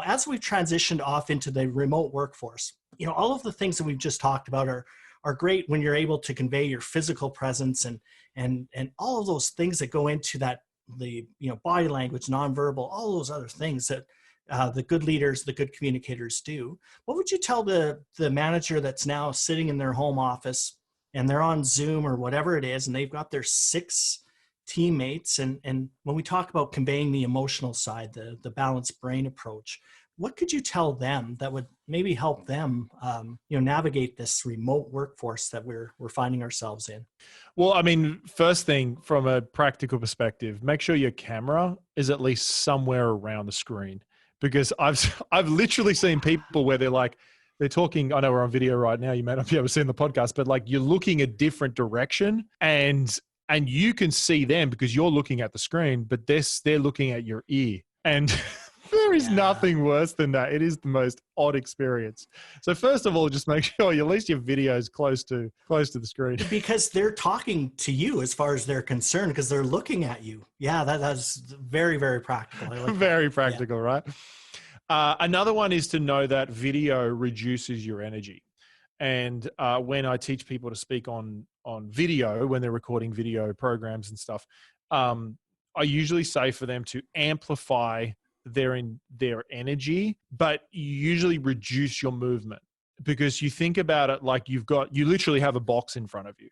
As we've transitioned off into the remote workforce, all of the things that we've just talked about are great when you're able to convey your physical presence and all of those things that go into that, the body language, nonverbal, all those other things that the good leaders, the good communicators do. What would you tell the manager that's now sitting in their home office and they're on Zoom or whatever it is, and they've got their 6 teammates, and when we talk about conveying the emotional side, the balanced brain approach, what could you tell them that would maybe help them navigate this remote workforce that we're finding ourselves in? Well, I mean, first thing from a practical perspective, make sure your camera is at least somewhere around the screen, because I've literally seen people where they're talking. I know we're on video right now. You may not be able to see in the podcast, but like you're looking a different direction, and you can see them because you're looking at the screen, but they're looking at your ear. And there is nothing worse than that. It is the most odd experience. So first of all, just make sure at least your video is close to the screen. Because they're talking to you as far as they're concerned, because they're looking at you. Yeah, that's very, very practical. I like very practical, right? Another one is to know that video reduces your energy. And when I teach people to speak on video, when they're recording video programs and stuff, I usually say for them to amplify their energy, but you usually reduce your movement, because you think about it like you literally have a box in front of you,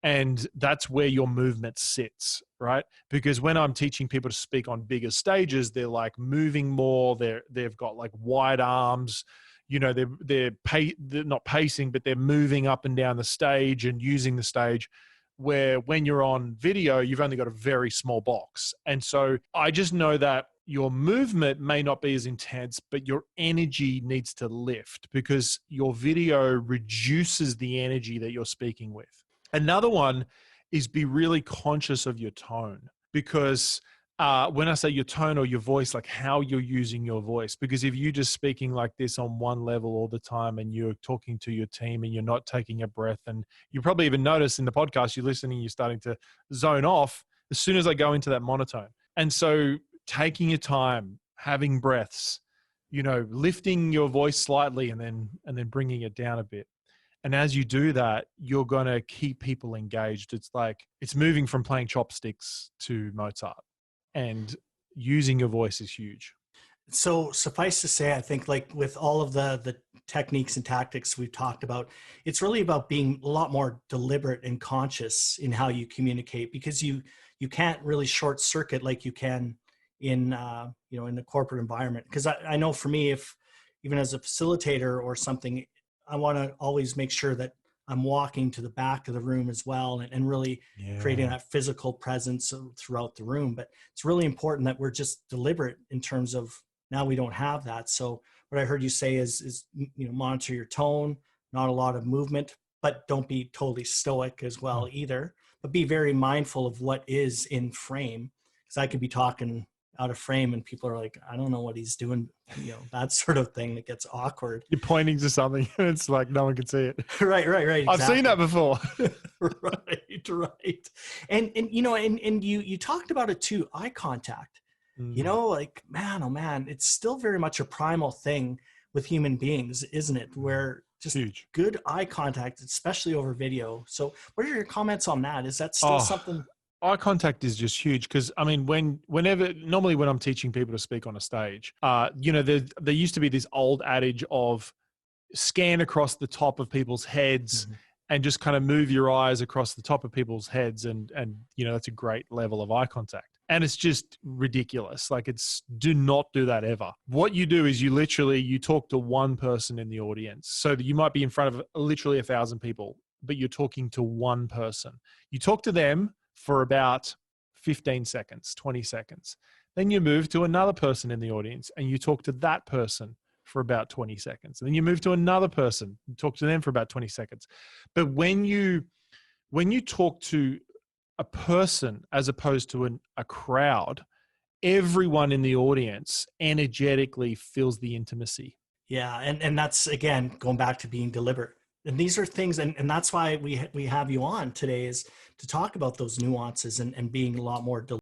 and that's where your movement sits, right? Because when I'm teaching people to speak on bigger stages, they're like moving more. They've got like wide arms. They're not pacing, but they're moving up and down the stage and using the stage, where when you're on video, you've only got a very small box. And so I just know that your movement may not be as intense, but your energy needs to lift, because your video reduces the energy that you're speaking with. Another one is be really conscious of your tone, because when I say your tone or your voice, like how you're using your voice, because if you're just speaking like this on one level all the time and you're talking to your team and you're not taking a breath, and you probably even notice in the podcast, you're listening, you're starting to zone off as soon as I go into that monotone. And so taking your time, having breaths, lifting your voice slightly and then bringing it down a bit. And as you do that, you're going to keep people engaged. It's like, it's moving from playing chopsticks to Mozart. And using your voice is huge. So suffice to say, I think like with all of the techniques and tactics we've talked about, it's really about being a lot more deliberate and conscious in how you communicate, because you can't really short circuit like you can in in the corporate environment. Because I know for me, if even as a facilitator or something, I want to always make sure that I'm walking to the back of the room as well, and really creating that physical presence throughout the room. But it's really important that we're just deliberate in terms of, now we don't have that. So what I heard you say is monitor your tone, not a lot of movement, but don't be totally stoic as well either, but be very mindful of what is in frame. Because I could be talking out of frame and people are like, I don't know what he's doing, that sort of thing that gets awkward. You're pointing to something and it's like no one can see it. Right. Exactly. I've seen that before. right. And you talked about it too, eye contact. Like, man, oh man, it's still very much a primal thing with human beings, isn't it? Where just huge. Good eye contact, especially over video. So what are your comments on that? Is that still something? Eye contact is just huge, because I mean, normally when I'm teaching people to speak on a stage, there used to be this old adage of scan across the top of people's heads and just kind of move your eyes across the top of people's heads, and that's a great level of eye contact. And it's just ridiculous. Like, do not do that ever. What you do is you talk to one person in the audience. So that you might be in front of literally 1,000 people, but you're talking to one person. You talk to them for about 15 seconds, 20 seconds. Then you move to another person in the audience and you talk to that person for about 20 seconds. And then you move to another person and talk to them for about 20 seconds. But when you talk to a person as opposed to a crowd, everyone in the audience energetically feels the intimacy. Yeah. And that's, again, going back to being deliberate. And these are things, and that's why we have you on today, is to talk about those nuances and being a lot more deliberate.